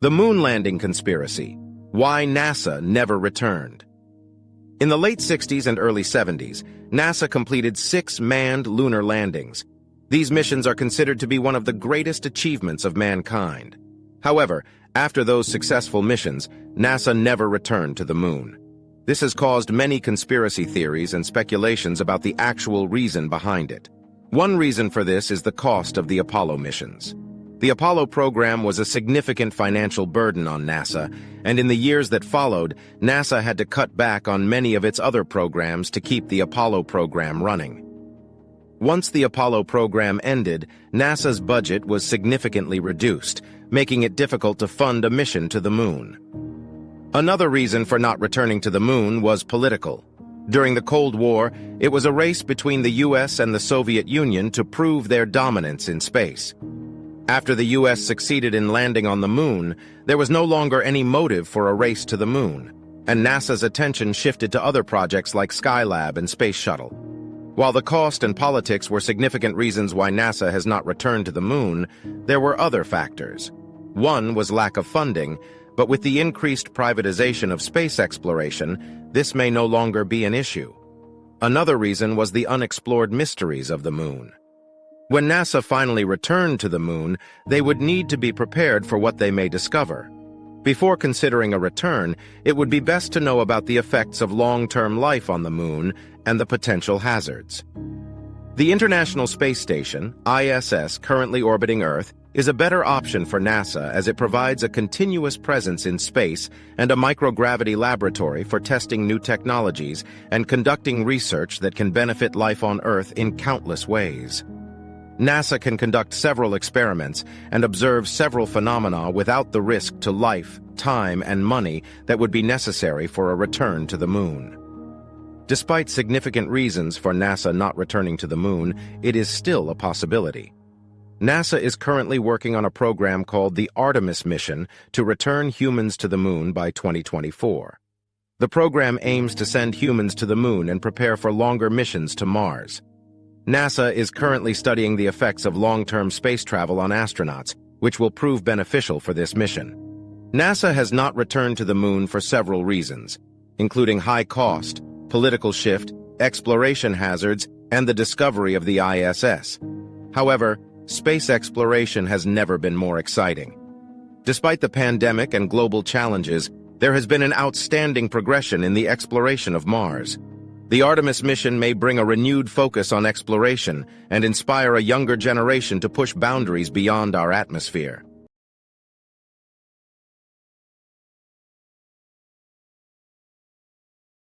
The moon landing conspiracy. Why NASA never returned. In the late 60s and early 70s, NASA completed 6 manned lunar landings. These missions are considered to be one of the greatest achievements of mankind. However, after those successful missions, NASA never returned to the moon. This has caused many conspiracy theories and speculations about the actual reason behind it. One reason for this is the cost of the Apollo missions. The Apollo program was a significant financial burden on NASA, and in the years that followed, NASA had to cut back on many of its other programs to keep the Apollo program running. Once the Apollo program ended, NASA's budget was significantly reduced, making it difficult to fund a mission to the moon. Another reason for not returning to the moon was political. During the Cold War, it was a race between the US and the Soviet Union to prove their dominance in space. After the US succeeded in landing on the moon, there was no longer any motive for a race to the moon, and NASA's attention shifted to other projects like Skylab and Space Shuttle. While the cost and politics were significant reasons why NASA has not returned to the moon, there were other factors. One was lack of funding, but with the increased privatization of space exploration, this may no longer be an issue. Another reason was the unexplored mysteries of the moon. When NASA finally returned to the moon, they would need to be prepared for what they may discover. Before considering a return, it would be best to know about the effects of long-term life on the moon and the potential hazards. The International Space Station, ISS, currently orbiting Earth, is a better option for NASA as it provides a continuous presence in space and a microgravity laboratory for testing new technologies and conducting research that can benefit life on Earth in countless ways. NASA can conduct several experiments and observe several phenomena without the risk to life, time, and money that would be necessary for a return to the moon. Despite significant reasons for NASA not returning to the moon, it is still a possibility. NASA is currently working on a program called the Artemis Mission to return humans to the moon by 2024. The program aims to send humans to the moon and prepare for longer missions to Mars. NASA is currently studying the effects of long-term space travel on astronauts, which will prove beneficial for this mission. NASA has not returned to the moon for several reasons, including high cost, political shift, exploration hazards, and the discovery of the ISS. However, space exploration has never been more exciting. Despite the pandemic and global challenges, there has been an outstanding progression in the exploration of Mars. The Artemis mission may bring a renewed focus on exploration and inspire a younger generation to push boundaries beyond our atmosphere.